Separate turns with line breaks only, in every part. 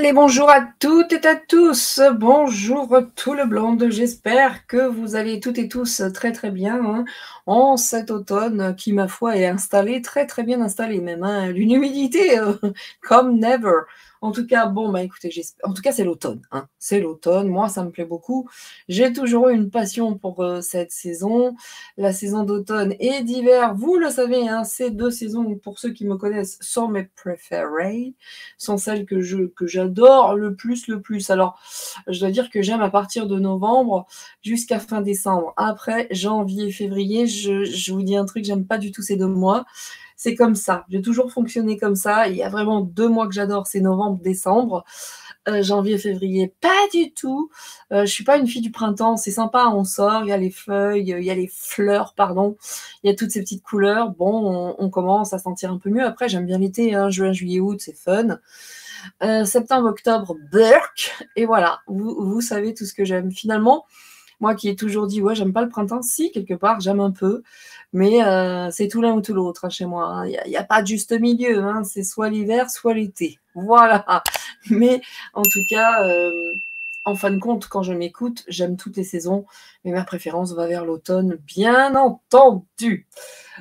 Allez, bonjour à toutes et à tous. Bonjour tout le blonde. J'espère que vous allez toutes et tous très très bien hein, en cet automne qui, ma foi, est installé, très très bien installé même. Hein, une humidité comme never. En tout cas, bon, bah écoutez, en tout cas, c'est l'automne. Hein, c'est l'automne. Moi, ça me plaît beaucoup. J'ai toujours eu une passion pour cette saison. La saison d'automne et d'hiver, vous le savez, hein, ces deux saisons, pour ceux qui me connaissent, sont mes préférées, sont celles que j'adore le plus, le plus. Alors, je dois dire que j'aime à partir de novembre jusqu'à fin décembre. Après, janvier, février, je vous dis un truc, j'aime pas du tout ces 2 mois. C'est comme ça. J'ai toujours fonctionné comme ça. Il y a vraiment 2 mois que j'adore, c'est novembre, décembre. Janvier, février, pas du tout. Je suis pas une fille du printemps. C'est sympa, on sort, il y a les feuilles, il y a les fleurs, pardon. Il y a toutes ces petites couleurs. Bon, on commence à sentir un peu mieux. Après, j'aime bien l'été, hein, juin, juillet, août, c'est fun. Septembre, octobre, burk. Et voilà, vous savez tout ce que j'aime. Finalement, moi qui ai toujours dit, ouais, j'aime pas le printemps, si, quelque part, j'aime un peu. Mais c'est tout l'un ou tout l'autre hein, chez moi. Hein. Il n'y a pas de juste milieu. Hein. C'est soit l'hiver, soit l'été. Voilà. Mais en tout cas, en fin de compte, quand je m'écoute, j'aime toutes les saisons. Mais ma préférence va vers l'automne, bien entendu.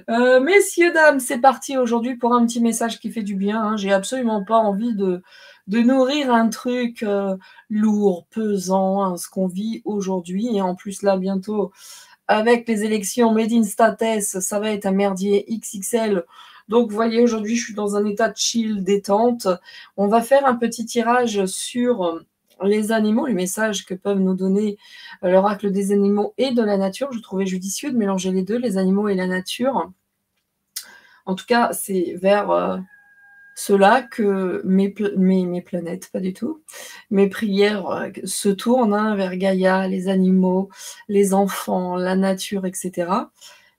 Messieurs, dames, c'est parti aujourd'hui pour un petit message qui fait du bien. Hein. J'ai absolument pas envie de nourrir un truc lourd, pesant, hein, ce qu'on vit aujourd'hui. Et en plus, là, bientôt, avec les élections Made in States, ça va être un merdier XXL. Donc, vous voyez, aujourd'hui, je suis dans un état de chill, détente. On va faire un petit tirage sur les animaux, les messages que peuvent nous donner l'oracle des animaux et de la nature. Je trouvais judicieux de mélanger les deux, les animaux et la nature. En tout cas, c'est vers cela que mes planètes, pas du tout, mes prières se tournent hein, vers Gaïa, les animaux, les enfants, la nature, etc.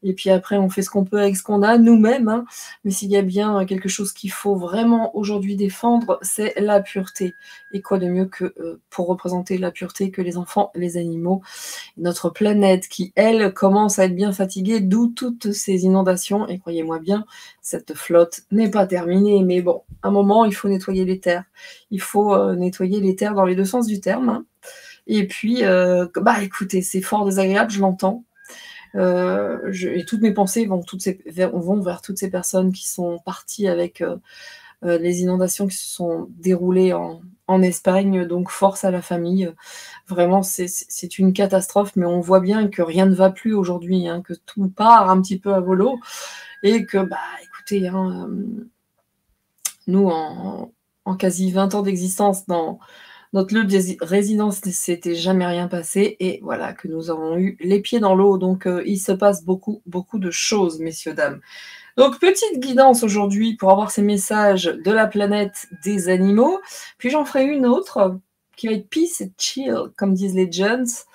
Et puis après, on fait ce qu'on peut avec ce qu'on a, nous-mêmes. Hein. Mais s'il y a bien quelque chose qu'il faut vraiment aujourd'hui défendre, c'est la pureté. Et quoi de mieux que pour représenter la pureté que les enfants, les animaux, notre planète qui, elle, commence à être bien fatiguée, d'où toutes ces inondations. Et croyez-moi bien, cette flotte n'est pas terminée. Mais bon, à un moment, il faut nettoyer les terres. Il faut nettoyer les terres dans les deux sens du terme. Hein. Et puis, bah écoutez, c'est fort désagréable, je l'entends. Et toutes mes pensées vont vers toutes ces personnes qui sont parties avec les inondations qui se sont déroulées en Espagne. Donc, force à la famille. Vraiment, c'est une catastrophe, mais on voit bien que rien ne va plus aujourd'hui, hein, que tout part un petit peu à volo et que, bah, écoutez, hein, nous, en quasi 20 ans d'existence, dans notre lieu de résidence, s'était jamais rien passé et voilà que nous avons eu les pieds dans l'eau. Donc, il se passe beaucoup, beaucoup de choses, messieurs, dames. Donc, petite guidance aujourd'hui pour avoir ces messages de la planète des animaux. Puis, j'en ferai une autre qui va être peace et chill, comme disent les gens,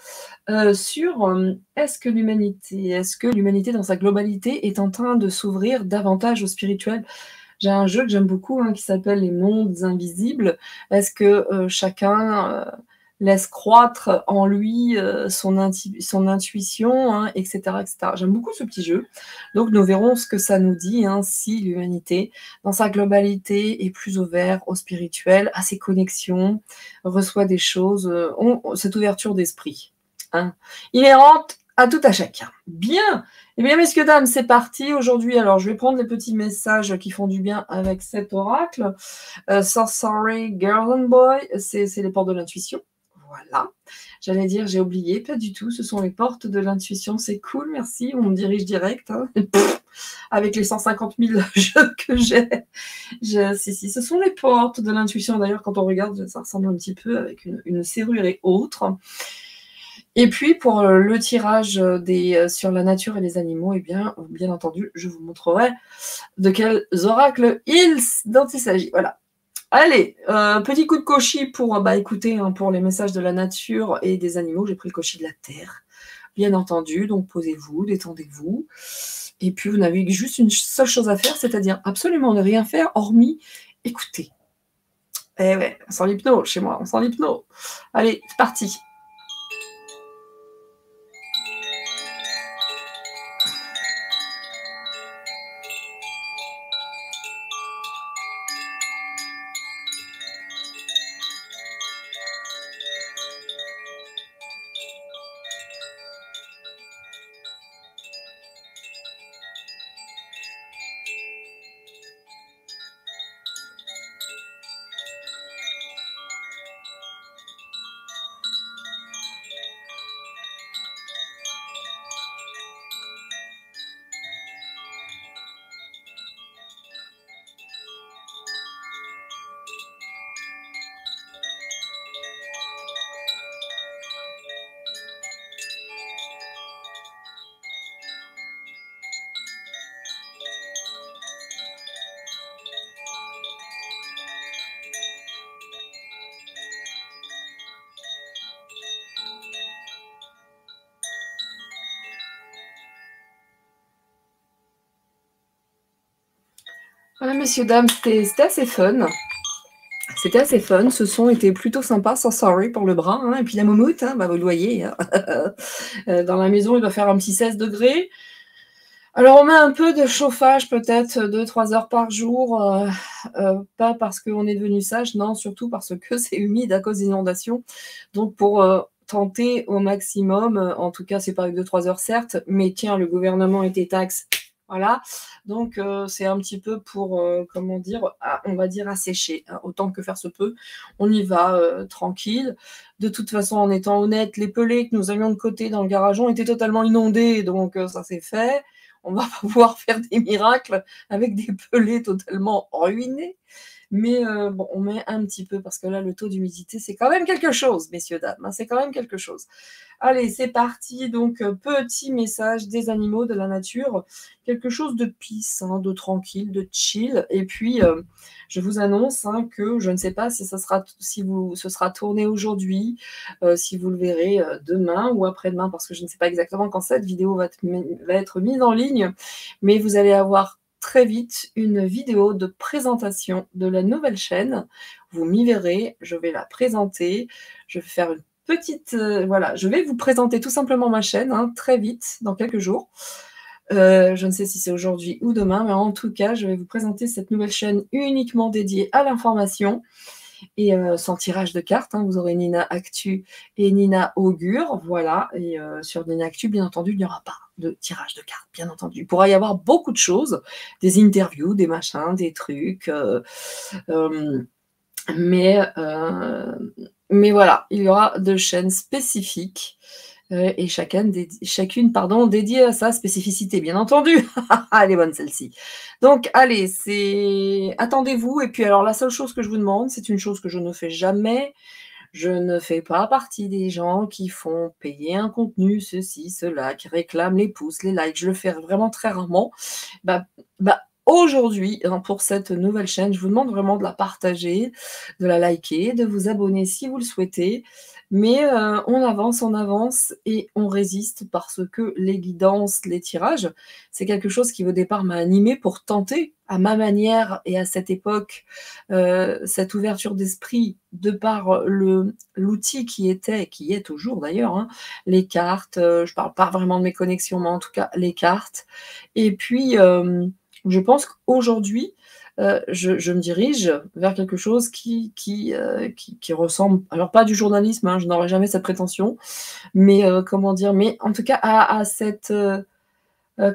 sur est-ce que l'humanité dans sa globalité est en train de s'ouvrir davantage au spirituel. J'ai un jeu que j'aime beaucoup hein, qui s'appelle Les Mondes Invisibles. Est-ce que chacun laisse croître en lui son intuition, hein, etc., etc. J'aime beaucoup ce petit jeu. Donc nous verrons ce que ça nous dit, hein, si l'humanité, dans sa globalité, est plus ouverte au spirituel, à ses connexions, reçoit des choses, cette ouverture d'esprit. Hein, inhérente à tout à chacun. Bien. Eh bien, messieurs, dames, c'est parti. Aujourd'hui, alors, je vais prendre les petits messages qui font du bien avec cet oracle. Sorry, Girl and Boy, c'est les portes de l'intuition. Voilà. J'allais dire, j'ai oublié, pas du tout. Ce sont les portes de l'intuition. C'est cool, merci. On me dirige direct. Hein. Avec les 150 000 jeux que j'ai. Si, ce sont les portes de l'intuition. D'ailleurs, quand on regarde, ça ressemble un petit peu avec une serrure et autres. Et puis, pour le tirage sur la nature et les animaux, eh bien entendu, je vous montrerai de quels oracles dont il s'agit. Voilà. Allez, petit coup de cochis pour, écoutez, hein, pour les messages de la nature et des animaux. J'ai pris le cochis de la terre, bien entendu. Donc, posez-vous, détendez-vous. Et puis, vous n'avez juste une seule chose à faire, c'est-à-dire absolument ne rien faire, hormis écouter. Eh ouais, on sent l'hypnose chez moi, on sent l'hypnose. Allez, c'est parti. Voilà, messieurs, dames, c'était assez fun. C'était assez fun. Ce son était plutôt sympa. So sorry pour le bras. Hein. Et puis la moumoute, hein, bah, vous le voyez. Hein. Dans la maison, il doit faire un petit 16 degrés. Alors, on met un peu de chauffage, peut-être 2-3 heures par jour. Pas parce qu'on est devenu sage, non, surtout parce que c'est humide à cause d'inondations. Donc, pour tenter au maximum, en tout cas, c'est pas avec 2-3 heures, certes, mais tiens, le gouvernement était taxe. Voilà, donc c'est un petit peu pour, comment dire, on va dire assécher, hein, autant que faire se peut. On y va tranquille. De toute façon, en étant honnête, les pelés que nous avions de côté dans le garageon étaient totalement inondés, donc ça c'est fait. On va pas pouvoir faire des miracles avec des pelés totalement ruinés. Mais bon, on met un petit peu parce que là, le taux d'humidité, c'est quand même quelque chose, messieurs, dames. Hein, c'est quand même quelque chose. Allez, c'est parti. Donc, petit message des animaux, de la nature. Quelque chose de peace, hein, de tranquille, de chill. Et puis, je vous annonce hein, que je ne sais pas si ce sera tourné aujourd'hui, si vous le verrez demain ou après-demain, parce que je ne sais pas exactement quand cette vidéo va être mise en ligne. Mais vous allez avoir très vite une vidéo de présentation de la nouvelle chaîne. Vous m'y verrez, je vais la présenter. Je vais faire une petite... voilà, je vais vous présenter tout simplement ma chaîne hein, très vite, dans quelques jours. Je ne sais si c'est aujourd'hui ou demain, mais en tout cas, je vais vous présenter cette nouvelle chaîne uniquement dédiée à l'information et sans tirage de cartes. Hein, vous aurez Nina Actu et Nina Augure, voilà. Et sur Nina Actu, bien entendu, il n'y aura pas de tirage de cartes, bien entendu. Il pourra y avoir beaucoup de choses, des interviews, des machins, des trucs, mais voilà, il y aura deux chaînes spécifiques et chacune dédiée à sa spécificité, bien entendu. Elle est bonne celle-ci. Donc, allez, attendez-vous. Et puis, alors, la seule chose que je vous demande, c'est une chose que je ne fais jamais. Je ne fais pas partie des gens qui font payer un contenu, ceci, cela, qui réclament les pouces, les likes. Je le fais vraiment très rarement. Aujourd'hui, hein, pour cette nouvelle chaîne, je vous demande vraiment de la partager, de la liker, de vous abonner si vous le souhaitez. Mais on avance et on résiste parce que les guidances, les tirages, c'est quelque chose qui au départ m'a animée pour tenter à ma manière et à cette époque cette ouverture d'esprit de par l'outil qui est toujours d'ailleurs, hein, les cartes, je parle pas vraiment de mes connexions, mais en tout cas les cartes. Et puis, je pense qu'aujourd'hui, je me dirige vers quelque chose qui ressemble, alors pas du journalisme, hein, je n'aurais jamais cette prétention, mais comment dire, mais en tout cas à cette,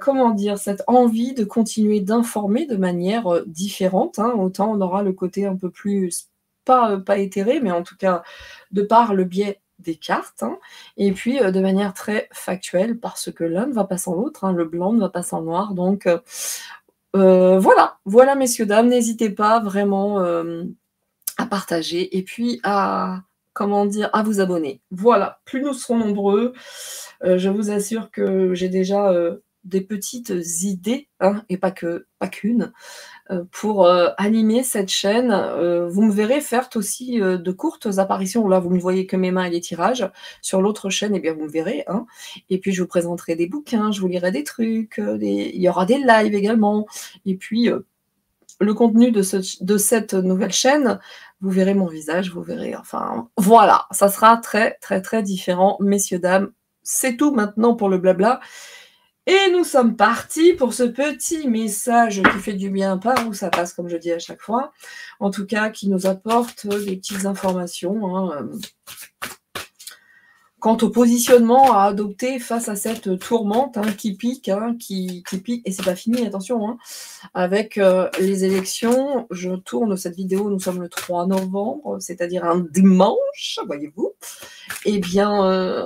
comment dire, cette envie de continuer d'informer de manière différente. Hein. Autant on aura le côté un peu plus, pas éthéré, mais en tout cas de par le biais des cartes, hein, et puis de manière très factuelle, parce que l'un ne va pas sans l'autre, hein, le blanc ne va pas sans le noir, donc voilà messieurs, dames, n'hésitez pas vraiment à partager et puis à, comment dire, à vous abonner. Voilà, plus nous serons nombreux, je vous assure que j'ai déjà des petites idées, hein, et pas qu'une, pour animer cette chaîne. Vous me verrez faire aussi de courtes apparitions. Là, vous ne voyez que mes mains et les tirages. Sur l'autre chaîne, eh bien, vous me verrez. Hein. Et puis, je vous présenterai des bouquins, je vous lirai des trucs. Il y aura des lives également. Et puis, le contenu de cette nouvelle chaîne, vous verrez mon visage, vous verrez. Enfin, voilà, ça sera très, très, très différent, messieurs, dames. C'est tout maintenant pour le blabla. Et nous sommes partis pour ce petit message qui fait du bien, pas où ça passe, comme je dis à chaque fois. En tout cas, qui nous apporte des petites informations. Hein, quant au positionnement à adopter face à cette tourmente hein, qui pique, et c'est pas fini, attention, hein, avec les élections. Je tourne cette vidéo, nous sommes le 3 novembre, c'est-à-dire un dimanche, voyez-vous. Eh bien,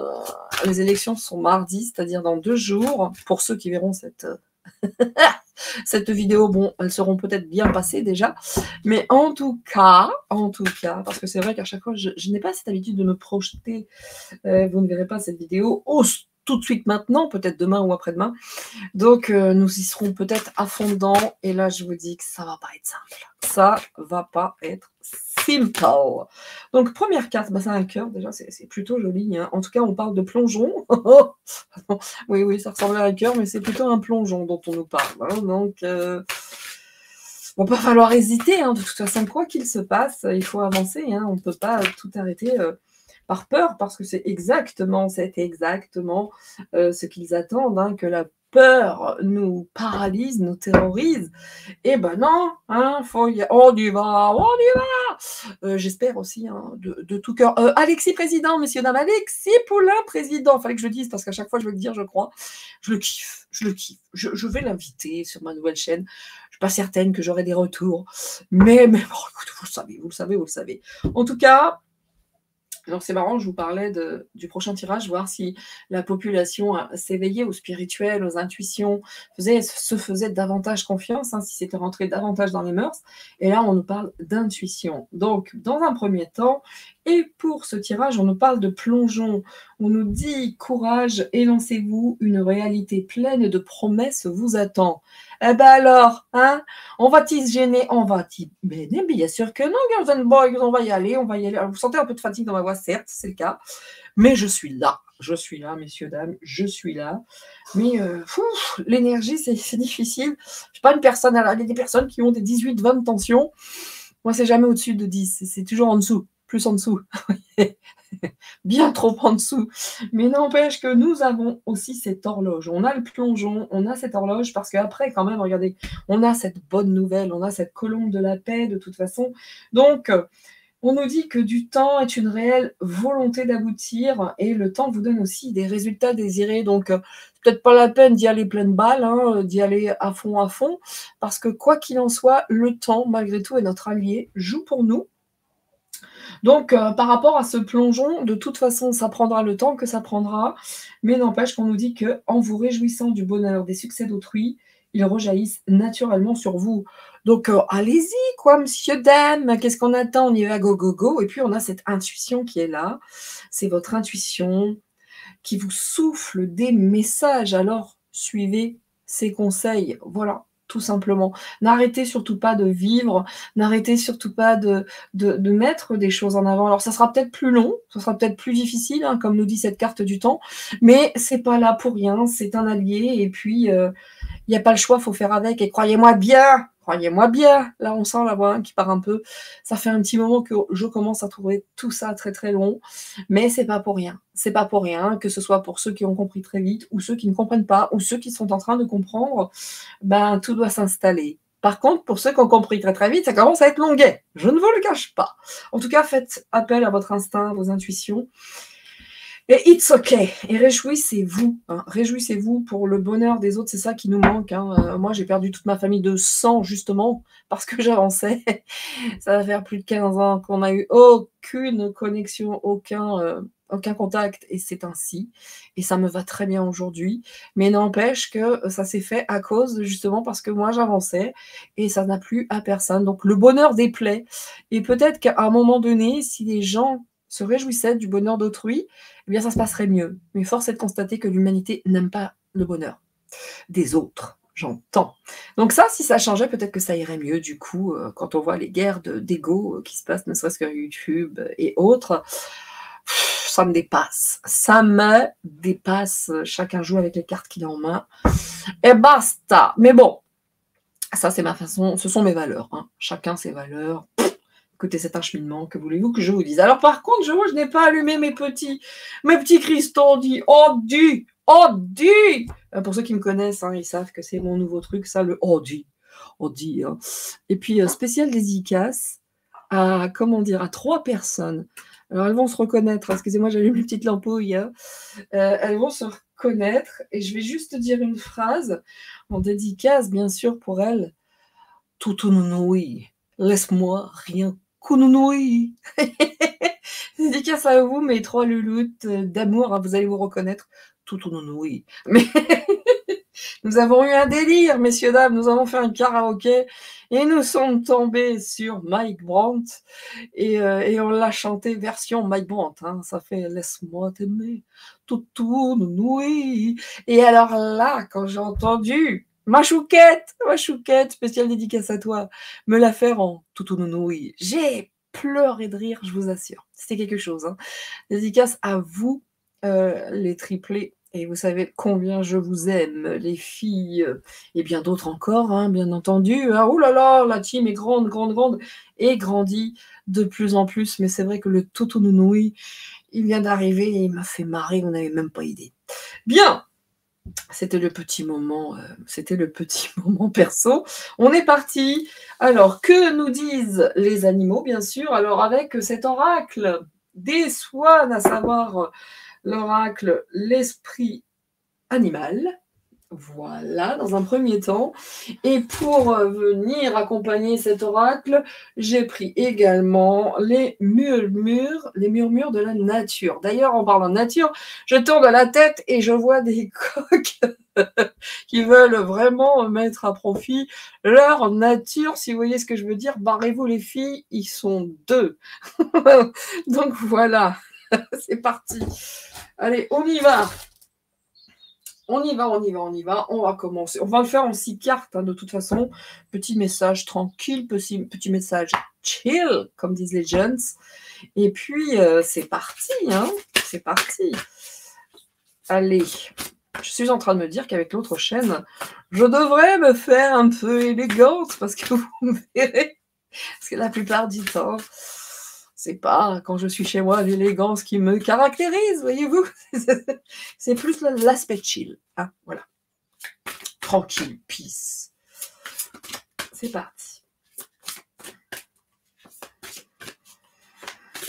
les élections sont mardi, c'est-à-dire dans 2 jours. Pour ceux qui verront cette vidéo, bon, elles seront peut-être bien passées déjà. Mais en tout cas, parce que c'est vrai qu'à chaque fois, je n'ai pas cette habitude de me projeter. Vous ne verrez pas cette vidéo tout de suite maintenant, peut-être demain ou après-demain. Donc, nous y serons peut-être à fond dedans. Et là, je vous dis que ça va pas être simple. Ça va pas être simple. Donc, première carte, c'est un cœur. Déjà, c'est plutôt joli. Hein. En tout cas, on parle de plongeon. Oui, ça ressemble à un cœur, mais c'est plutôt un plongeon dont on nous parle. Hein. Donc, Bon, pas falloir hésiter, hein, de toute façon, quoi qu'il se passe, il faut avancer, hein, on ne peut pas tout arrêter par peur, parce que c'est exactement ce qu'ils attendent, hein, que la peur nous paralyse, nous terrorise. Eh ben non, hein, on y va, on y va. J'espère aussi, hein, de tout cœur. Alexis président, messieurs, dames, Alexis Poulain président. Fallait que je le dise parce qu'à chaque fois je veux le dire, je crois. Je le kiffe, je le kiffe. Je vais l'inviter sur ma nouvelle chaîne. Je suis pas certaine que j'aurai des retours, mais bon, écoute, vous le savez, vous le savez. En tout cas. Alors c'est marrant, je vous parlais du prochain tirage, voir si la population s'éveillait au spirituel, aux intuitions, se faisait davantage confiance, hein, si c'était rentré davantage dans les mœurs. Et là, on nous parle d'intuition. Donc, dans un premier temps, et pour ce tirage, on nous parle de plongeon. On nous dit courage, élancez-vous, une réalité pleine de promesses vous attend. Eh ben alors, hein, on va-t-il se gêner? On va-t-il? Mais bien sûr que non, girls and boys, on va y aller, on va y aller. Alors, vous sentez un peu de fatigue dans ma voix, certes, c'est le cas, mais je suis là, messieurs, dames, je suis là. Mais l'énergie, c'est difficile. Je ne suis pas une personne, alors il y a des personnes qui ont des 18-20 tensions. Moi, c'est jamais au-dessus de 10, c'est toujours en dessous, plus en dessous. Bien trop en dessous. Mais n'empêche que nous avons aussi cette horloge. On a le plongeon, on a cette horloge, parce qu'après, quand même, regardez, on a cette bonne nouvelle, on a cette colombe de la paix, de toute façon. Donc, on nous dit que du temps est une réelle volonté d'aboutir, et le temps vous donne aussi des résultats désirés. Donc, peut-être pas la peine d'y aller pleine balle, hein, d'y aller à fond, parce que quoi qu'il en soit, le temps, malgré tout, est notre allié, joue pour nous. Donc, par rapport à ce plongeon, de toute façon, ça prendra le temps que ça prendra, mais n'empêche qu'on nous dit qu'en vous réjouissant du bonheur des succès d'autrui, ils rejaillissent naturellement sur vous. Donc, allez-y, quoi, monsieur, dame, qu'est-ce qu'on attend? On y va, go, go, go. Et puis, on a cette intuition qui est là. C'est votre intuition qui vous souffle des messages. Alors, suivez ses conseils. Voilà, tout simplement. N'arrêtez surtout pas de vivre, n'arrêtez surtout pas de mettre des choses en avant. Alors, ça sera peut-être plus long, ça sera peut-être plus difficile, hein, comme nous dit cette carte du temps, mais c'est pas là pour rien, c'est un allié, et puis il n'y a pas le choix, il faut faire avec. Et croyez-moi bien, là on sent la voix, hein, qui part un peu. Ça fait un petit moment que je commence à trouver tout ça très très long, mais c'est pas pour rien. C'est pas pour rien, que ce soit pour ceux qui ont compris très vite, ou ceux qui ne comprennent pas, ou ceux qui sont en train de comprendre, ben tout doit s'installer. Par contre, pour ceux qui ont compris très très vite, ça commence à être longuet. Je ne vous le cache pas. En tout cas, faites appel à votre instinct, à vos intuitions. Et it's okay. Et réjouissez-vous. Hein. Réjouissez-vous pour le bonheur des autres. C'est ça qui nous manque. Hein. Moi, j'ai perdu toute ma famille de sang, justement, parce que j'avançais. Ça va faire plus de 15 ans qu'on n'a eu aucune connexion, aucun contact. Et c'est ainsi. Et ça me va très bien aujourd'hui. Mais n'empêche que ça s'est fait à cause, justement, parce que moi, j'avançais. Et ça n'a plu à personne. Donc, le bonheur déplaît. Et peut-être qu'à un moment donné, si les gens se réjouissaient du bonheur d'autrui, eh bien ça se passerait mieux. Mais force est de constater que l'humanité n'aime pas le bonheur des autres, j'entends. Donc ça, si ça changeait, peut-être que ça irait mieux, du coup, quand on voit les guerres d'ego qui se passent, ne serait-ce que YouTube et autres, ça me dépasse. Ça me dépasse. Chacun joue avec les cartes qu'il a en main. Et basta. Mais bon, ça c'est ma façon, ce sont mes valeurs. Hein. Chacun ses valeurs. Écoutez, c'est un cheminement, que voulez-vous que je vous dise? Alors par contre, je n'ai pas allumé mes petits cristaux dit. Pour ceux qui me connaissent, hein, ils savent que c'est mon nouveau truc, ça, le Audi. Hein. Et puis, spécial dédicace à 3 personnes. Alors, elles vont se reconnaître. Excusez-moi, j'allume une petite lampouille. Hein. Elles vont se reconnaître. Et je vais juste dire une phrase en dédicace, bien sûr, pour elles. Toutounounoui, laisse-moi rien Kounounouï. Dédicace à vous, mes 3 louloutes d'amour, hein, vous allez vous reconnaître. Toutounounoui. Mais nous avons eu un délire, messieurs, dames, nous avons fait un karaoké et nous sommes tombés sur Mike Brandt et on l'a chanté version Mike Brandt. Hein, ça fait « Laisse-moi t'aimer, Toutounounoui ». Et alors là, quand j'ai entendu ma chouquette, spéciale dédicace à toi, me la faire en Toutounounoui, j'ai pleuré de rire, je vous assure. C'était quelque chose. Hein. Dédicace à vous, les triplés Et vous savez combien je vous aime, les filles, et bien d'autres encore, hein, bien entendu. Ah, ouh là là, la team est grande, grande, grande et grandit de plus en plus. Mais c'est vrai que le Totonounoui, il vient d'arriver et il m'a fait marrer, vous n'avez même pas idée. Bien, c'était le petit moment perso. On est parti. Alors, que nous disent les animaux, bien sûr? Alors, avec cet oracle des Swan, à savoir l'oracle l'esprit animal. Voilà, dans un premier temps. Et pour venir accompagner cet oracle, j'ai pris également les murmures de la nature. D'ailleurs, en parlant de nature, je tourne la tête et je vois des coqs qui veulent vraiment mettre à profit leur nature. Si vous voyez ce que je veux dire, barrez-vous les filles, ils sont deux. Donc voilà, c'est parti. Allez, on y va. On y va, on y va, on y va. On va commencer. On va le faire en 6 cartes, hein, de toute façon. Petit message tranquille, petit message chill, comme disent les jeunes. Et puis, c'est parti, hein. C'est parti. Allez. Je suis en train de me dire qu'avec l'autre chaîne, je devrais me faire un peu élégante, parce que vous me verrez. Parce que la plupart du temps, c'est pas quand je suis chez moi l'élégance qui me caractérise, voyez-vous. C'est plus l'aspect chill. Hein, voilà. Tranquille, peace. C'est parti.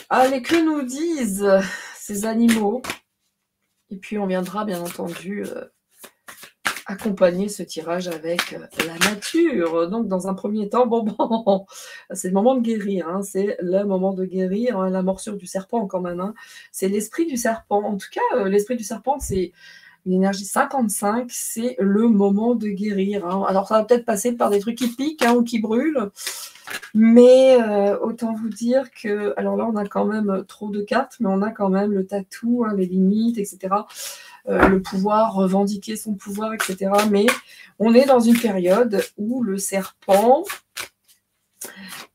Allez, que nous disent ces animaux? Et puis on viendra bien entendu accompagner ce tirage avec la nature. Donc dans un premier temps, bon, c'est le moment de guérir, hein, c'est le moment de guérir, hein, la morsure du serpent quand même, hein. C'est l'esprit du serpent. En tout cas, l'esprit du serpent, c'est une énergie 55, c'est le moment de guérir, hein. Alors ça va peut-être passer par des trucs qui piquent, hein, ou qui brûlent, mais autant vous dire que, alors là on a quand même trop de cartes, mais on a quand même le tatou, hein, les limites, etc. Le pouvoir, revendiquer son pouvoir, etc. Mais on est dans une période où le serpent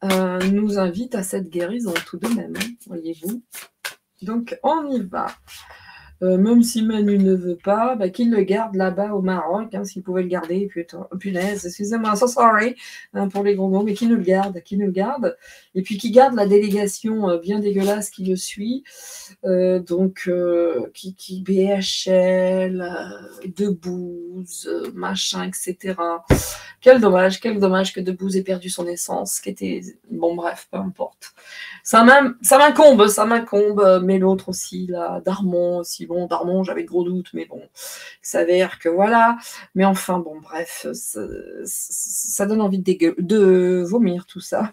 nous invite à cette guérison tout de même, hein, voyez-vous. Donc on y va. Même si Manu ne veut pas, qu'il le garde là-bas au Maroc, hein, s'il pouvait le garder, putain, punaise, excusez-moi, so sorry, hein, pour les gros mots, mais qu'il nous le garde, et puis qu'il garde la délégation bien dégueulasse qui le suit, donc qui BHL, Debouze, machin, etc. Quel dommage que Debouze ait perdu son essence, qui était... Bon bref, peu importe. Ça m'incombe, mais l'autre aussi, là, Darmon aussi, bon, Darmon, j'avais de gros doutes, mais bon, il s'avère que voilà, mais enfin, bon, bref, ça donne envie de vomir, tout ça.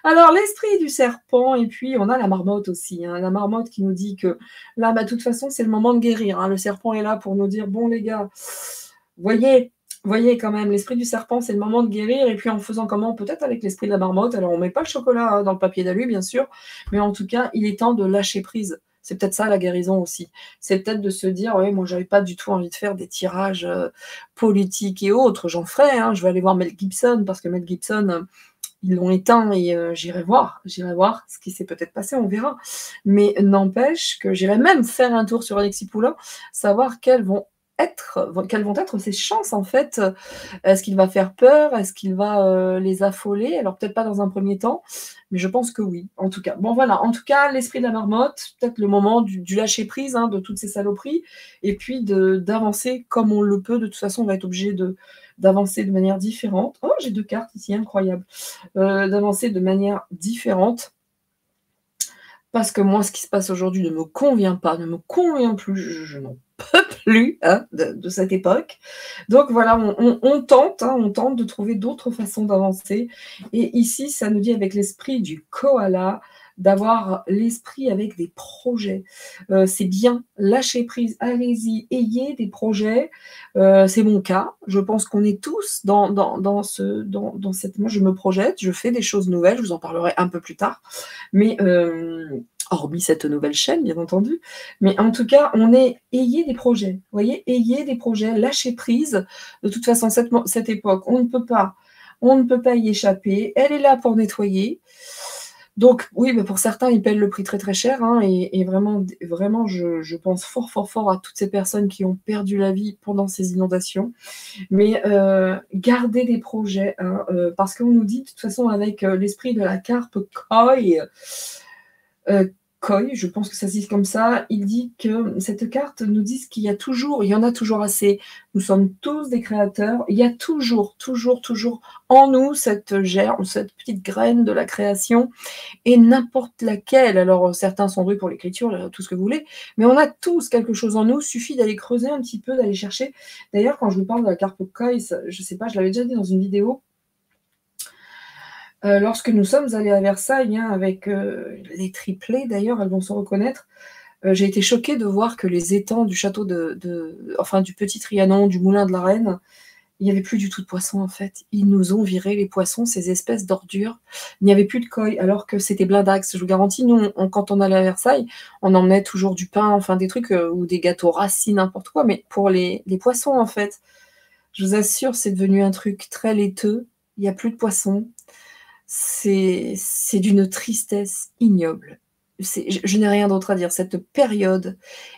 Alors, l'esprit du serpent, et puis on a la marmotte aussi, hein, la marmotte qui nous dit que là, de toute façon, c'est le moment de guérir, hein, le serpent est là pour nous dire, bon, les gars, voyez quand même, l'esprit du serpent, c'est le moment de guérir, et puis en faisant comment? Peut-être avec l'esprit de la marmotte. Alors, on ne met pas le chocolat, hein, dans le papier d'alu, bien sûr, mais en tout cas, il est temps de lâcher prise. C'est peut-être ça la guérison aussi. C'est peut-être de se dire, oui, moi, j'avais pas du tout envie de faire des tirages politiques et autres. J'en ferai, hein, je vais aller voir Mel Gibson, parce que Mel Gibson, ils l'ont éteint, et j'irai voir ce qui s'est peut-être passé, on verra. Mais n'empêche que j'irai même faire un tour sur Alexis Poulain, savoir quelles vont être ses chances, en fait. Est-ce qu'il va faire peur? Est-ce qu'il va les affoler? Alors peut-être pas dans un premier temps, mais je pense que oui, en tout cas. Bon voilà, en tout cas, l'esprit de la marmotte, peut-être le moment du lâcher-prise, hein, de toutes ces saloperies, et puis d'avancer comme on le peut. De toute façon, on va être obligé d'avancer de manière différente. Oh, j'ai 2 cartes ici, incroyable. D'avancer de manière différente, parce que moi, ce qui se passe aujourd'hui ne me convient pas, ne me convient plus, je n'en peux plus, hein, de cette époque. Donc voilà, on tente, hein, on tente de trouver d'autres façons d'avancer. Et ici, ça nous dit avec l'esprit du koala, d'avoir l'esprit avec des projets. C'est bien, lâchez prise, allez-y, ayez des projets. C'est mon cas. Je pense qu'on est tous dans cette... Moi, je me projette, je fais des choses nouvelles, je vous en parlerai un peu plus tard. Mais hormis cette nouvelle chaîne, bien entendu. Mais en tout cas, ayez des projets. Vous voyez, ayez des projets, lâchez prise. De toute façon, cette époque, on ne peut pas y échapper. Elle est là pour nettoyer. Donc oui, bah, pour certains, ils paient le prix très, très cher, hein, et vraiment, je pense fort, fort, fort à toutes ces personnes qui ont perdu la vie pendant ces inondations. Mais gardez des projets, hein, parce qu'on nous dit de toute façon avec, l'esprit de la carpe Koi, heu, Koi, je pense que ça se dit comme ça, il dit que cette carte nous dit qu'il y en a toujours assez. Nous sommes tous des créateurs, il y a toujours, toujours, toujours en nous cette germe, cette petite graine de la création et n'importe laquelle. Alors, certains sont doués pour l'écriture, tout ce que vous voulez, mais on a tous quelque chose en nous, suffit d'aller creuser un petit peu, d'aller chercher. D'ailleurs, quand je vous parle de la carpe Koi, je sais pas, je l'avais déjà dit dans une vidéo, lorsque nous sommes allés à Versailles, hein, avec, les triplés d'ailleurs, elles vont se reconnaître, j'ai été choquée de voir que les étangs du château enfin du Petit Trianon, du Moulin de la Reine, il n'y avait plus du tout de poissons, en fait. Ils nous ont viré les poissons, ces espèces d'ordures. Il n'y avait plus de koi, alors que c'était blindax. Je vous garantis, nous, quand on allait à Versailles, on emmenait toujours du pain, enfin des trucs, ou des gâteaux rassis, n'importe quoi, mais pour les poissons, en fait, je vous assure, c'est devenu un truc très laiteux. Il n'y a plus de poissons. C'est d'une tristesse ignoble. Je n'ai rien d'autre à dire. Cette période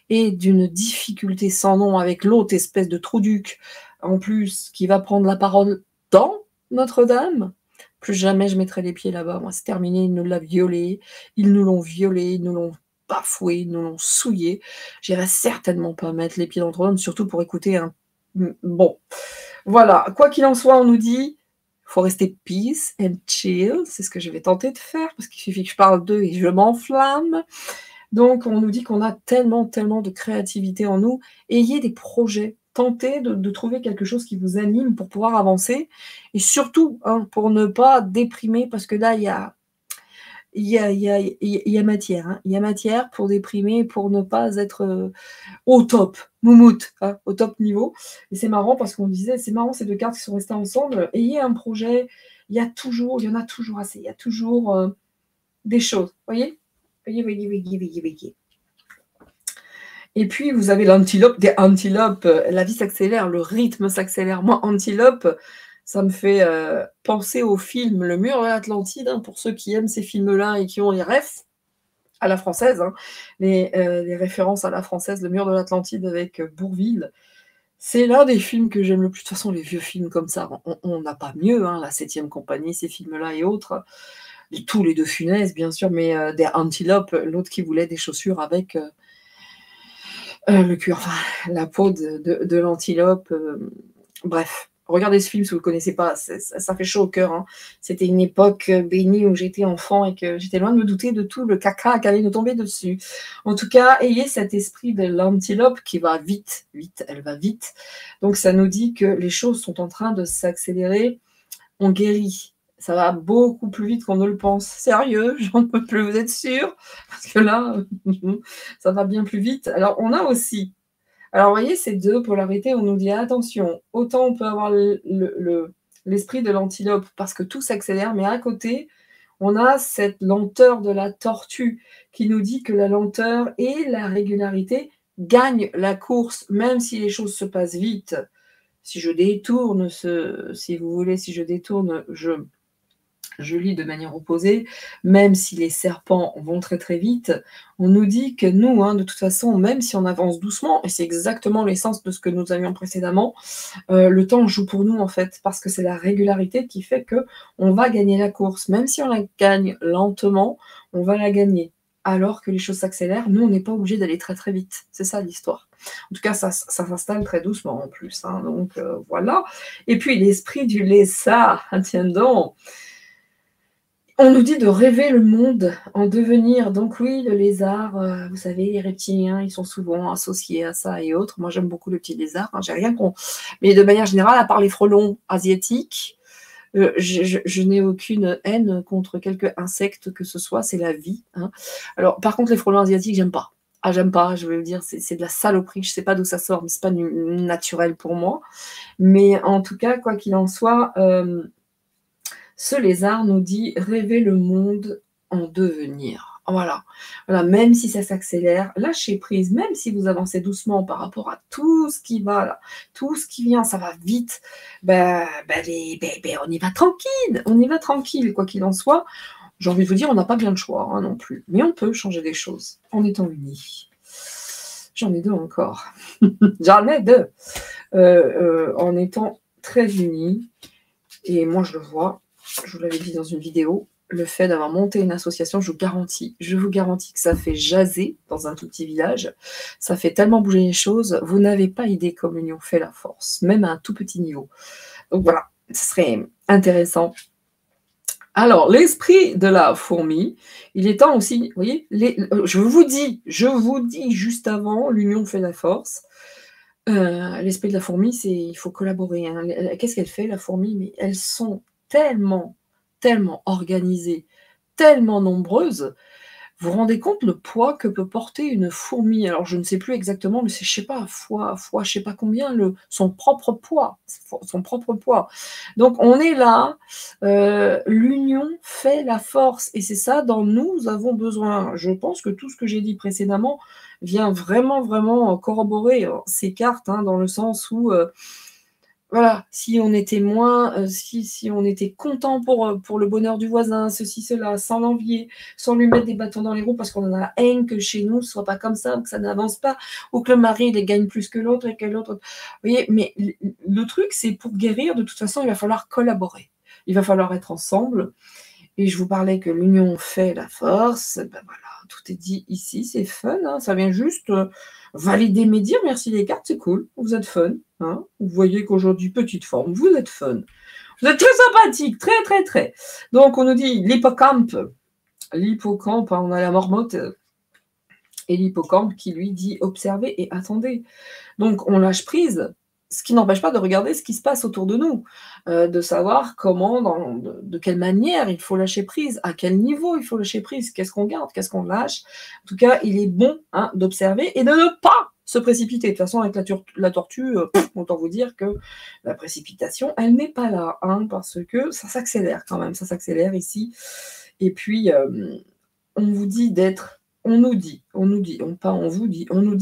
est d'une difficulté sans nom avec l'autre espèce de trouduc, en plus, qui va prendre la parole dans Notre-Dame. Plus jamais je mettrai les pieds là-bas. Moi, c'est terminé. Ils nous l'ont violé. Ils nous l'ont violé. Ils nous l'ont bafoué. Ils nous l'ont souillé. J'irai certainement pas mettre les pieds dans Notre-Dame, surtout pour écouter un. Bon, voilà. Quoi qu'il en soit, on nous dit faut rester peace and chill. C'est ce que je vais tenter de faire parce qu'il suffit que je parle d'eux et je m'enflamme. Donc, on nous dit qu'on a tellement, tellement de créativité en nous. Ayez des projets. Tentez de trouver quelque chose qui vous anime pour pouvoir avancer. Et surtout, hein, pour ne pas déprimer, parce que là, il y a matière. Hein. Il y a matière pour déprimer, pour ne pas être au top, moumoute, hein, au top niveau. Et c'est marrant parce qu'on disait, c'est marrant ces deux cartes qui sont restées ensemble. Ayez un projet. Il y en a toujours assez. Il y a toujours des choses. Voyez. Voyez. Et puis, vous avez l'antilope des antilopes. La vie s'accélère, le rythme s'accélère. Moi, antilope, ça me fait penser au film Le Mur de l'Atlantide, hein, pour ceux qui aiment ces films-là et qui ont les refs à la française, hein, les références à la française, Le Mur de l'Atlantide avec Bourvil. C'est l'un des films que j'aime le plus. De toute façon, les vieux films comme ça, on n'a pas mieux, hein, La Septième Compagnie, ces films-là et autres. Tous les deux Funès, bien sûr, mais des antilopes, l'autre qui voulait des chaussures avec le cuir, enfin, la peau de l'antilope. Bref, regardez ce film si vous ne le connaissez pas, ça fait chaud au cœur. Hein. C'était une époque bénie où j'étais enfant et que j'étais loin de me douter de tout le caca qui allait nous tomber dessus. En tout cas, ayez cet esprit de l'antilope qui va vite, vite, elle va vite. Donc ça nous dit que les choses sont en train de s'accélérer. On guérit. Ça va beaucoup plus vite qu'on ne le pense. Sérieux, j'en peux plus, vous êtes sûr? Parce que là, ça va bien plus vite. Alors, on a aussi, alors vous voyez, ces deux polarités, on nous dit attention, autant on peut avoir l'esprit de l'antilope parce que tout s'accélère, mais à côté, on a cette lenteur de la tortue qui nous dit que la lenteur et la régularité gagnent la course, même si les choses se passent vite. Si je détourne si vous voulez, si je détourne, je lis de manière opposée, même si les serpents vont très très vite, on nous dit que nous, hein, de toute façon, même si on avance doucement, et c'est exactement l'essence de ce que nous avions précédemment, le temps joue pour nous en fait, parce que c'est la régularité qui fait que on va gagner la course. Même si on la gagne lentement, on va la gagner. Alors que les choses s'accélèrent, nous, on n'est pas obligé d'aller très très vite. C'est ça l'histoire. En tout cas, ça s'installe très doucement en plus. Hein, donc voilà. Et puis l'esprit du lézard, tiens donc. On nous dit de rêver le monde en devenir. Donc oui, le lézard, vous savez, les reptiliens, ils sont souvent associés à ça et autres. Moi, j'aime beaucoup le petit lézard. Hein, j'ai rien contre. Mais de manière générale, à part les frelons asiatiques, je n'ai aucune haine contre quelque insecte que ce soit. C'est la vie. Hein. Alors, par contre, les frelons asiatiques, j'aime pas. Ah, j'aime pas. Je vais vous dire, c'est de la saloperie. Je sais pas d'où ça sort, mais c'est pas naturel pour moi. Mais en tout cas, quoi qu'il en soit. Ce lézard nous dit rêver le monde en devenir. Voilà. Voilà, même si ça s'accélère, lâchez prise, même si vous avancez doucement par rapport à tout ce qui va là, tout ce qui vient, ça va vite. On y va tranquille, quoi qu'il en soit. J'ai envie de vous dire, on n'a pas bien le choix hein, non plus. Mais on peut changer des choses en étant unis. J'en ai deux encore. J'en ai deux. En étant très unis. Et moi, je le vois. Je vous l'avais dit dans une vidéo. Le fait d'avoir monté une association, je vous garantis que ça fait jaser dans un tout petit village. Ça fait tellement bouger les choses. Vous n'avez pas idée comme l'union fait la force, même à un tout petit niveau. Donc voilà, ce serait intéressant. Alors, l'esprit de la fourmi, il est temps aussi, vous voyez, je vous dis juste avant, l'union fait la force. L'esprit de la fourmi, c'est il faut collaborer. Hein. Qu'est-ce qu'elle fait, la fourmi? Mais elles sont tellement organisées, tellement nombreuses. Vous vous rendez compte le poids que peut porter une fourmi? Alors, je ne sais plus exactement, mais c'est, je sais pas, fois je sais pas combien, son propre poids. Son propre poids. Donc, on est là. L'union fait la force. Et c'est ça dont nous avons besoin. Je pense que tout ce que j'ai dit précédemment vient vraiment corroborer ces cartes, hein, dans le sens où... voilà, si on était moins, si on était content pour le bonheur du voisin, ceci, cela, sans l'envier, sans lui mettre des bâtons dans les roues parce qu'on en a la haine que chez nous, ce soit pas comme ça, que ça n'avance pas, ou que le mari les gagne plus que l'autre et que l'autre. Vous voyez, mais le truc, c'est pour guérir, de toute façon, il va falloir collaborer. Il va falloir être ensemble. Et je vous parlais que l'union fait la force. Ben voilà, tout est dit ici, c'est fun. Hein, ça vient juste valider mes dires. Merci les cartes, c'est cool. Vous êtes fun. Hein, vous voyez qu'aujourd'hui, petite forme, vous êtes fun. Vous êtes très sympathique, très. Donc, on nous dit l'hippocampe. L'hippocampe, hein, on a la marmotte et l'hippocampe qui lui dit observez et attendez. Donc, on lâche prise. Ce qui n'empêche pas de regarder ce qui se passe autour de nous, de savoir comment, de quelle manière il faut lâcher prise, à quel niveau il faut lâcher prise, qu'est-ce qu'on garde, qu'est-ce qu'on lâche. En tout cas, il est bon hein, d'observer et de ne pas se précipiter. De toute façon, avec la tortue, autant vous dire que la précipitation, elle n'est pas là, hein, parce que ça s'accélère quand même, ça s'accélère ici. Et puis, on vous dit d'être... On nous dit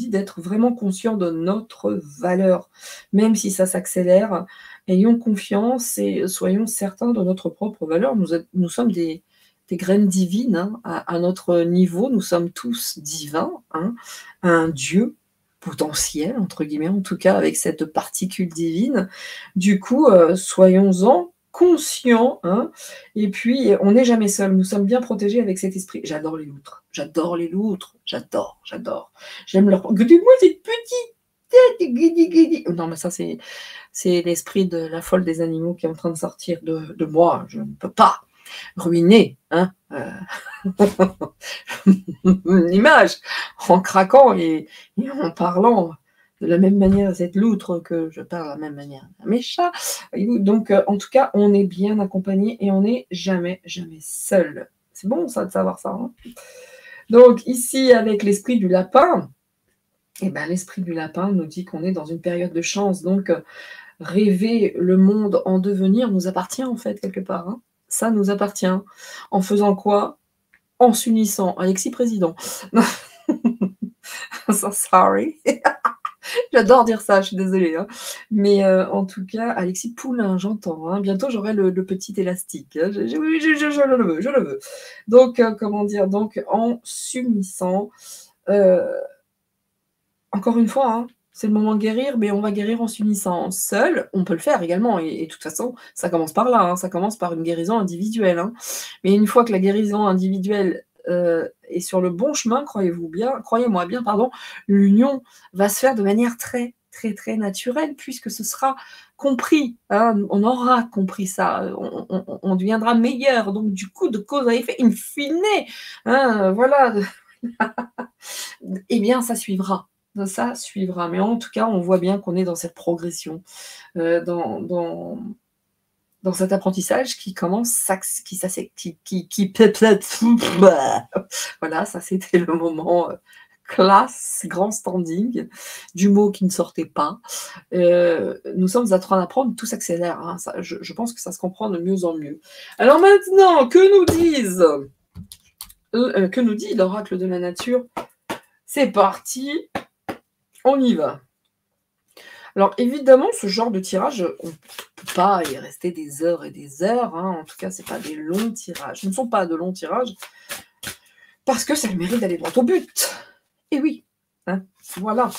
d'être vraiment conscient de notre valeur, même si ça s'accélère. Ayons confiance et soyons certains de notre propre valeur. Nous sommes des graines divines hein, à notre niveau. Nous sommes tous divins, hein, un Dieu potentiel, entre guillemets, en tout cas avec cette particule divine. Du coup, soyons-en conscient, hein, et puis on n'est jamais seul, nous sommes bien protégés avec cet esprit. J'adore les loutres, j'adore. J'aime leur... Regardez-moi cette petite tête, non mais ça c'est l'esprit de la folle des animaux qui est en train de sortir de moi, je ne peux pas ruiner, hein, l'image, en craquant et en parlant de la même manière à cette loutre que je parle de la même manière à mes chats. Donc, en tout cas, on est bien accompagné et on n'est jamais seul. C'est bon, ça, de savoir ça. Hein. Donc, ici, avec l'esprit du lapin, eh ben, l'esprit du lapin nous dit qu'on est dans une période de chance. Donc, rêver le monde en devenir nous appartient, en fait, quelque part. Hein. Ça nous appartient. En faisant quoi? En s'unissant. Alexis président. So sorry. J'adore dire ça, je suis désolée. Hein. Mais en tout cas, Alexis Poulain, j'entends. Hein. Bientôt, j'aurai le petit élastique. Hein. Je le veux. Donc, comment dire? Donc, en s'unissant, encore une fois, hein, c'est le moment de guérir, mais on va guérir en s'unissant. Seul, on peut le faire également. Et de toute façon, ça commence par là. Hein. Ça commence par une guérison individuelle. Hein. Mais une fois que la guérison individuelle est sur le bon chemin, croyez-moi bien, l'union va se faire de manière très naturelle, puisque ce sera compris, hein, on aura compris ça, on deviendra meilleur, donc du coup, de cause à effet, in fine, hein, voilà, eh bien, ça suivra, mais en tout cas, on voit bien qu'on est dans cette progression, dans cet apprentissage qui commence, voilà, ça c'était le moment classe, grand standing, du mot qui ne sortait pas. Nous sommes en train d'apprendre, tout s'accélère, hein, je pense que ça se comprend de mieux en mieux. Alors maintenant, que nous dit l'oracle de la nature? C'est parti, on y va. Alors évidemment, ce genre de tirage, on ne peut pas y rester des heures et des heures, hein. En tout cas, c'est pas des longs tirages. Ce ne sont pas de longs tirages parce que ça a le mérite d'aller droit au but. Et oui, hein, voilà.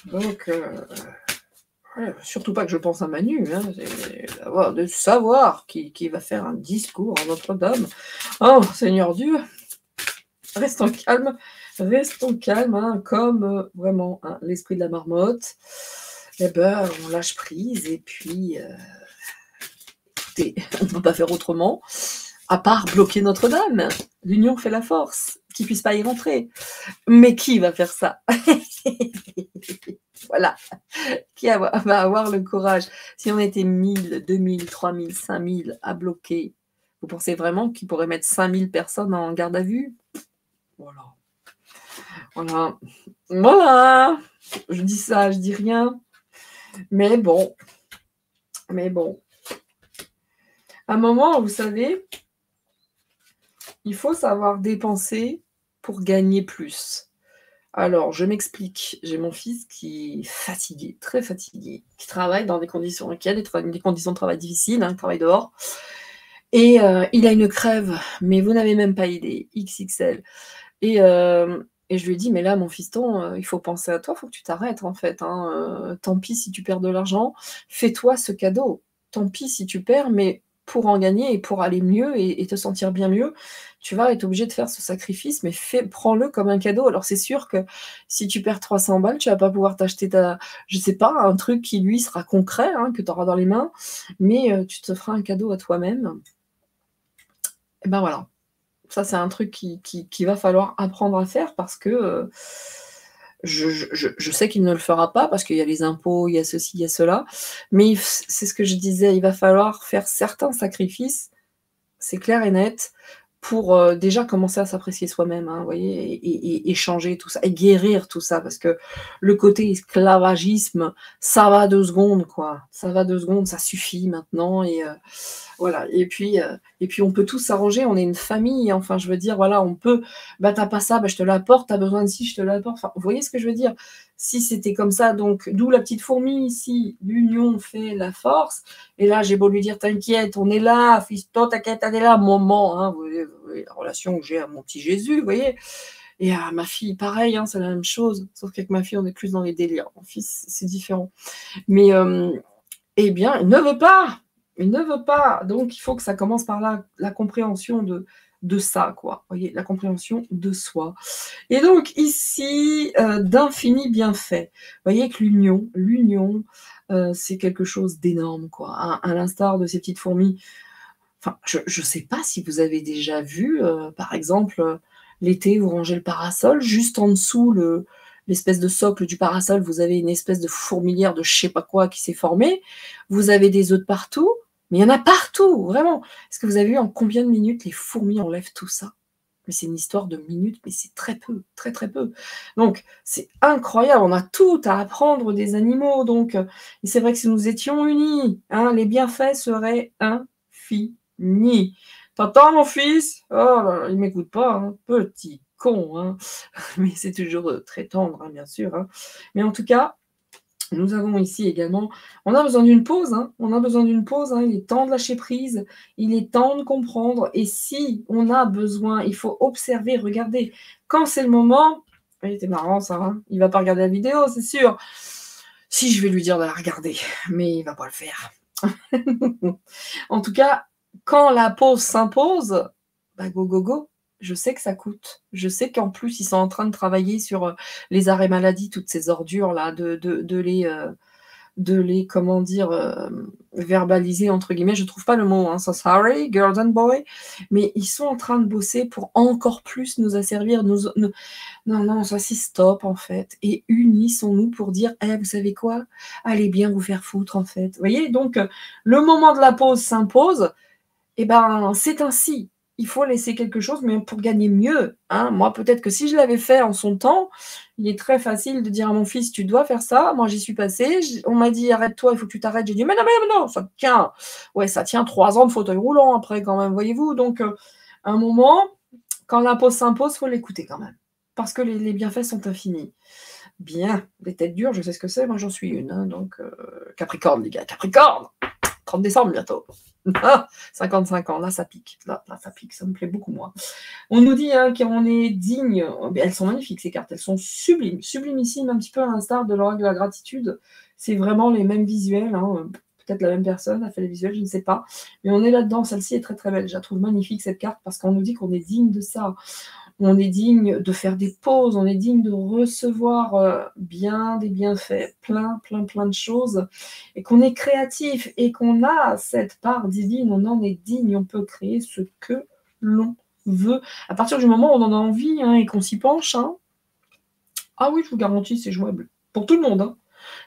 Donc, ouais, surtout pas que je pense à Manu, hein, c'est de savoir qui va faire un discours à Notre-Dame. Oh, Seigneur Dieu, restons calmes, hein, comme vraiment hein, l'esprit de la marmotte. Eh ben, on lâche prise et puis, écoutez, on ne peut pas faire autrement, à part bloquer Notre-Dame. L'union fait la force, qu'ils puissent pas y rentrer. Mais qui va faire ça? Voilà. Qui va avoir le courage? Si on était 1000, 2000, 3000, 5000 à bloquer, vous pensez vraiment qu'ils pourraient mettre 5000 personnes en garde à vue? Voilà. Voilà. Voilà. Je dis ça, je dis rien. Mais bon. Mais bon. À un moment, vous savez, il faut savoir dépenser pour gagner plus. Alors, je m'explique. J'ai mon fils qui est fatigué, très fatigué, qui travaille dans des conditions, qui a des conditions de travail difficiles, hein, il travaille dehors. Et il a une crève, mais vous n'avez même pas idée, XXL. Et je lui ai dit: «Mais là, mon fiston, il faut penser à toi, il faut que tu t'arrêtes, en fait, hein, tant pis si tu perds de l'argent, fais-toi ce cadeau. Tant pis si tu perds, mais pour en gagner et pour aller mieux et te sentir bien mieux, tu vas être obligé de faire ce sacrifice, mais prends-le comme un cadeau». Alors c'est sûr que si tu perds 300 balles, tu vas pas pouvoir t'acheter je sais pas, un truc qui lui sera concret, hein, que tu auras dans les mains, mais tu te feras un cadeau à toi-même. Et ben voilà. Ça, c'est un truc qu'il va falloir apprendre à faire parce que, je sais qu'il ne le fera pas parce qu'il y a les impôts, il y a ceci, il y a cela, mais c'est ce que je disais, il va falloir faire certains sacrifices, c'est clair et net, pour, déjà commencer à s'apprécier soi-même, hein, vous voyez? Et changer tout ça et guérir tout ça parce que le côté esclavagisme, ça va 2 secondes, quoi. Ça va 2 secondes, ça suffit maintenant voilà et puis on peut tous s'arranger, on est une famille, enfin je veux dire, voilà, on peut bah, tu pas ça, bah, je te l'apporte, tu as besoin de ci, je te l'apporte. Enfin, vous voyez ce que je veux dire? Si c'était comme ça, donc d'où la petite fourmi ici, l'union fait la force et là, j'ai beau lui dire: «T'inquiète, on est là, fiston, t'inquiète, on est là, maman», hein, vous voyez la relation que j'ai à mon petit Jésus, vous voyez? Et à ma fille, pareil, hein, c'est la même chose, sauf qu'avec ma fille, on est plus dans les délires. Mon fils, c'est différent. Mais eh bien, il ne veut pas! Il ne veut pas! Donc il faut que ça commence par là, la compréhension de ça, quoi. Vous voyez? La compréhension de soi. Et donc ici, d'infinis bienfaits. Vous voyez que l'union, c'est quelque chose d'énorme, quoi. À l'instar de ces petites fourmis. Enfin, je ne sais pas si vous avez déjà vu, par exemple, l'été, vous rangez le parasol, juste en dessous l'espèce de socle du parasol, vous avez une espèce de fourmilière de je sais pas quoi qui s'est formée. Vous avez des œufs de partout, mais il y en a partout, vraiment. Est-ce que vous avez vu en combien de minutes les fourmis enlèvent tout ça? Mais c'est une histoire de minutes, mais c'est très peu, très, très peu. Donc c'est incroyable, on a tout à apprendre des animaux donc et c'est vrai que si nous étions unis, hein, les bienfaits seraient infinis. «Tu mon fils?» Oh là là, il m'écoute pas, hein, petit con, hein. Mais c'est toujours, très tendre, hein, bien sûr, hein. Mais en tout cas, nous avons ici également on a besoin d'une pause, hein, on a besoin d'une pause, hein, il est temps de lâcher prise, il est temps de comprendre et si on a besoin, il faut observer, regarder. Quand c'est le moment il était marrant ça, hein, il va pas regarder la vidéo, c'est sûr. Si, je vais lui dire de la regarder, mais il va pas le faire. En tout cas, quand la pause s'impose, bah, go, go, go. Je sais que ça coûte. Je sais qu'en plus, ils sont en train de travailler sur, les arrêts maladie, toutes ces ordures-là, de les comment dire? «Verbaliser» entre guillemets, je trouve pas le mot, hein, so sorry, girls and boys, mais ils sont en train de bosser pour encore plus nous asservir, nous non, non, ça c'est stop en fait et unissons-nous pour dire: «Eh, vous savez quoi? Allez bien vous faire foutre en fait». Vous voyez? Donc le moment de la pause s'impose et ben, c'est ainsi. Il faut laisser quelque chose, mais pour gagner mieux, hein. Moi, peut-être que si je l'avais fait en son temps, il est très facile de dire à mon fils: «Tu dois faire ça». Moi, j'y suis passée, on m'a dit: «Arrête-toi, il faut que tu t'arrêtes». J'ai dit: mais non, ça tient». Ouais, ça tient 3 ans de fauteuil roulant après quand même, voyez-vous? Donc à un moment, quand la pause s'impose, faut l'écouter quand même, parce que les bienfaits sont infinis. Bien, les têtes dures, je sais ce que c'est, moi j'en suis une, hein, donc Capricorne les gars, Capricorne! 30 décembre bientôt. 55 ans, là ça pique, là ça pique, ça me plaît beaucoup moins. On nous dit hein, qu'on est digne, elles sont magnifiques ces cartes, elles sont sublimes, sublimissimes, un petit peu à l'instar de l'oracle de la gratitude, c'est vraiment les mêmes visuels, hein, peut-être la même personne a fait les visuels, je ne sais pas, mais on est là-dedans, celle-ci est très très belle, je la trouve magnifique cette carte, parce qu'on nous dit qu'on est digne de ça, on est digne de faire des pauses, on est digne de recevoir bien des bienfaits, plein de choses, et qu'on est créatif, et qu'on a cette part divine, on en est digne, on peut créer ce que l'on veut, à partir du moment où on en a envie, hein, et qu'on s'y penche, hein. Ah oui, je vous garantis, c'est jouable, pour tout le monde, hein.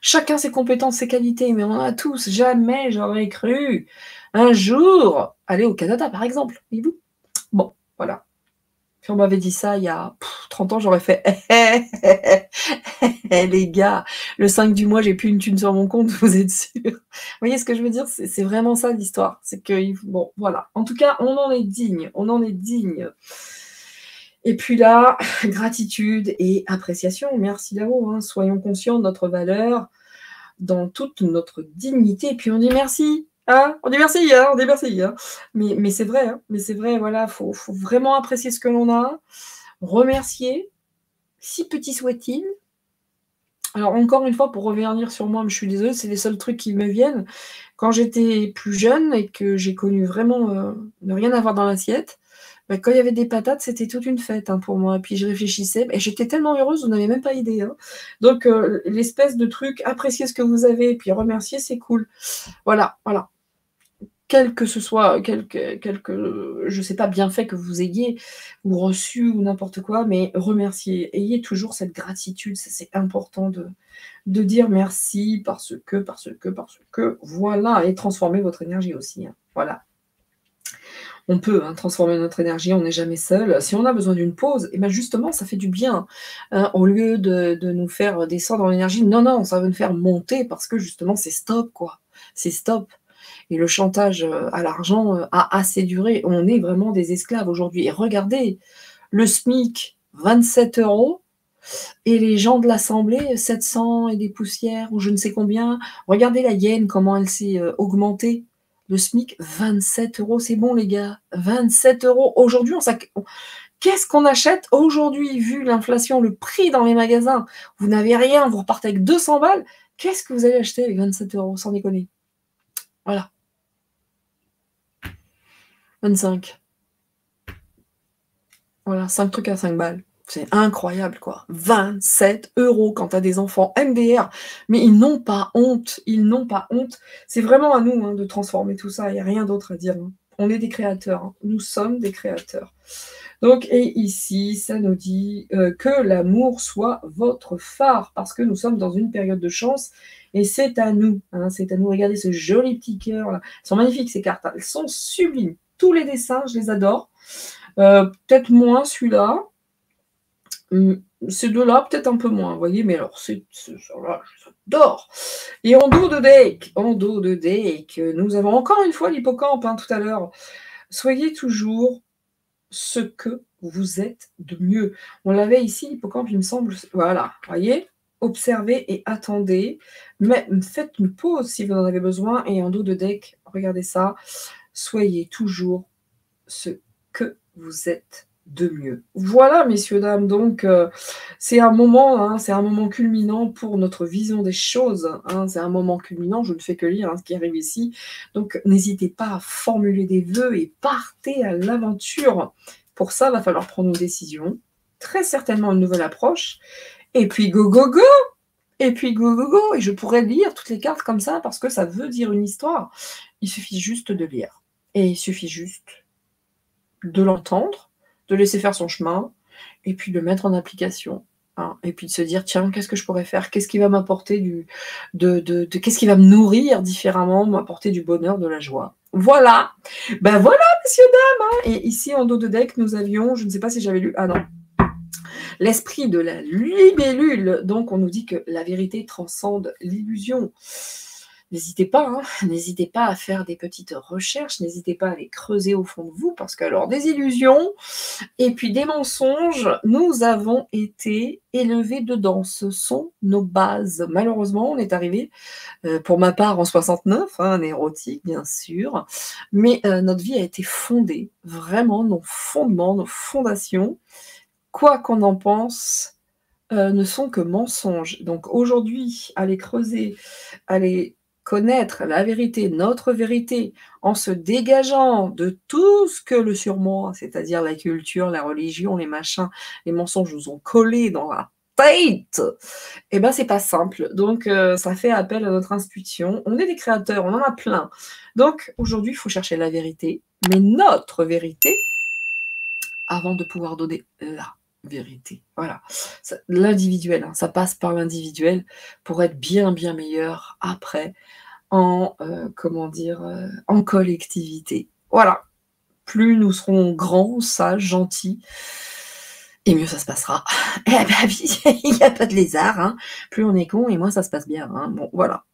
Chacun ses compétences, ses qualités, mais on en a tous, jamais j'aurais cru un jour aller au Canada, par exemple, voyez-vous. Bon, voilà. Si on m'avait dit ça il y a 30 ans, j'aurais fait les gars, le 5 du mois, j'ai plus une thune sur mon compte, vous êtes sûrs? Vous voyez ce que je veux dire? C'est vraiment ça l'histoire. C'est que, bon, voilà. En tout cas, on en est digne, on en est digne. Et puis là, gratitude et appréciation. Merci d'amour, hein. Soyons conscients de notre valeur dans toute notre dignité. Et puis on dit merci. Hein, on dit merci, hein, on dit merci. Hein. Mais c'est vrai, hein, mais c'est vrai, voilà, faut vraiment apprécier ce que l'on a, remercier, si petit soit-il. Alors encore une fois, pour revenir sur moi, je suis désolée, c'est les seuls trucs qui me viennent. Quand j'étais plus jeune et que j'ai connu vraiment ne rien avoir dans l'assiette, quand il y avait des patates, c'était toute une fête hein, pour moi. Et puis je réfléchissais, et j'étais tellement heureuse, vous n'avez même pas idée. Hein. Donc l'espèce de truc, apprécier ce que vous avez, et puis remercier, c'est cool. Voilà, voilà. Quel que ce soit, je sais pas, bienfait que vous ayez, ou reçu, ou n'importe quoi, mais remerciez. Ayez toujours cette gratitude, c'est important de dire merci parce que, voilà, et transformer votre énergie aussi. Hein, voilà. On peut hein, transformer notre énergie, on n'est jamais seul. Si on a besoin d'une pause, et bien justement, ça fait du bien. Hein, au lieu de nous faire descendre dans l'énergie, non, ça va nous faire monter parce que justement, c'est stop, quoi. C'est stop. Et le chantage à l'argent a assez duré. On est vraiment des esclaves aujourd'hui. Et regardez, le SMIC, 27 €, et les gens de l'Assemblée, 700 et des poussières, ou je ne sais combien. Regardez la yenne, comment elle s'est augmentée. Le SMIC, 27 €, c'est bon les gars, 27 € aujourd'hui. Qu'est-ce qu'on achète aujourd'hui, vu l'inflation, le prix dans les magasins? Vous n'avez rien, vous repartez avec 200 balles. Qu'est-ce que vous allez acheter avec 27 €, sans déconner? Voilà. 25. Voilà, 5 trucs à 5 balles. C'est incroyable, quoi. 27 € quand tu as des enfants MDR. Mais ils n'ont pas honte. Ils n'ont pas honte. C'est vraiment à nous hein, de transformer tout ça. Il n'y a rien d'autre à dire. Hein. On est des créateurs. Hein. Nous sommes des créateurs. Donc, et ici, ça nous dit que l'amour soit votre phare, parce que nous sommes dans une période de chance, et c'est à nous. Hein, c'est à nous. Regardez ce joli petit cœur. Là. Elles sont magnifiques, ces cartes. Elles sont sublimes. Tous les dessins, je les adore. Peut-être moins celui-là. Ces deux-là, peut-être un peu moins, vous voyez, mais alors, là, j'adore. Et en dos de deck, nous avons encore une fois l'hippocampe, hein, tout à l'heure. Soyez toujours ce que vous êtes de mieux. On l'avait ici, l'hippocampe, il me semble, voilà, voyez, observez et attendez, mais faites une pause si vous en avez besoin, et en dos de deck, regardez ça, soyez toujours ce que vous êtes de mieux. Voilà, messieurs, dames, donc c'est un moment, hein, c'est un moment culminant pour notre vision des choses, hein, c'est un moment culminant, je ne fais que lire hein, ce qui arrive ici, donc n'hésitez pas à formuler des vœux et partez à l'aventure. Pour ça, il va falloir prendre une décision, très certainement une nouvelle approche, et puis go, go, go. Et puis go, go, go, et je pourrais lire toutes les cartes comme ça, parce que ça veut dire une histoire. Il suffit juste de lire, et il suffit juste de l'entendre, de laisser faire son chemin, et puis de le mettre en application. Hein, et puis de se dire, tiens, qu'est-ce que je pourrais faire? Qu'est-ce qui va m'apporter qu'est-ce qui va me nourrir différemment, m'apporter du bonheur, de la joie? Voilà. Ben voilà, messieurs, dames. Hein. Et ici, en dos de deck, nous avions, je ne sais pas si j'avais lu, ah non, l'esprit de la libellule. Donc, on nous dit que la vérité transcende l'illusion. N'hésitez pas, hein, n'hésitez pas à faire des petites recherches, n'hésitez pas à les creuser au fond de vous, parce que alors des illusions et puis des mensonges, nous avons été élevés dedans. Ce sont nos bases. Malheureusement, on est arrivé, pour ma part en 69, hein, nérotique bien sûr, mais notre vie a été fondée, vraiment nos fondements, nos fondations, quoi qu'on en pense, ne sont que mensonges. Donc aujourd'hui, aller creuser, aller connaître la vérité, notre vérité, en se dégageant de tout ce que le surmoi, c'est-à-dire la culture, la religion, les machins, les mensonges nous ont collés dans la tête, et ben c'est pas simple. Donc ça fait appel à notre intuition. On est des créateurs, on en a plein. Donc aujourd'hui, il faut chercher la vérité, mais notre vérité, avant de pouvoir donner la vérité. Voilà. L'individuel, hein, ça passe par l'individuel pour être bien, bien meilleur après en, comment dire, en collectivité. Voilà. Plus nous serons grands, sages, gentils, et mieux ça se passera. Eh ben oui, il n'y a pas de lézard, hein. Plus on est con et moins ça se passe bien, hein. Bon, voilà.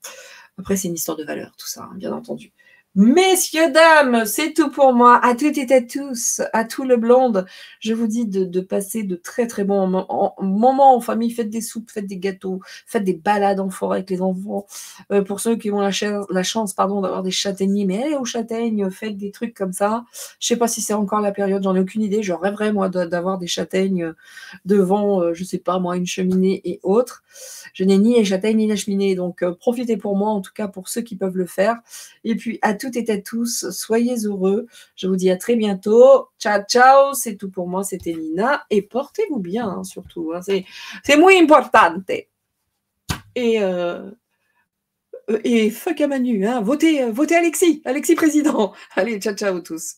Après, c'est une histoire de valeur, tout ça, hein, bien entendu. Messieurs, dames, c'est tout pour moi. À toutes et à tous, à tout le blonde. Je vous dis de passer de très très bons moments en famille. Faites des soupes, faites des gâteaux, faites des balades en forêt avec les enfants. Pour ceux qui ont la chance pardon, d'avoir des châtaigniers, mais allez aux châtaignes, faites des trucs comme ça. Je sais pas si c'est encore la période, j'en ai aucune idée. Je rêverais moi d'avoir des châtaignes devant, je sais pas moi, une cheminée et autres. Je n'ai ni les châtaignes ni la cheminée, donc profitez pour moi, en tout cas pour ceux qui peuvent le faire. Et puis à toutes et à tous, soyez heureux. Je vous dis à très bientôt. Ciao, ciao. C'est tout pour moi, c'était Nina. Et portez-vous bien, hein, surtout. Hein. C'est muy importante. Et fuck à Manu, hein. Votez Alexis président. Allez, ciao, ciao tous.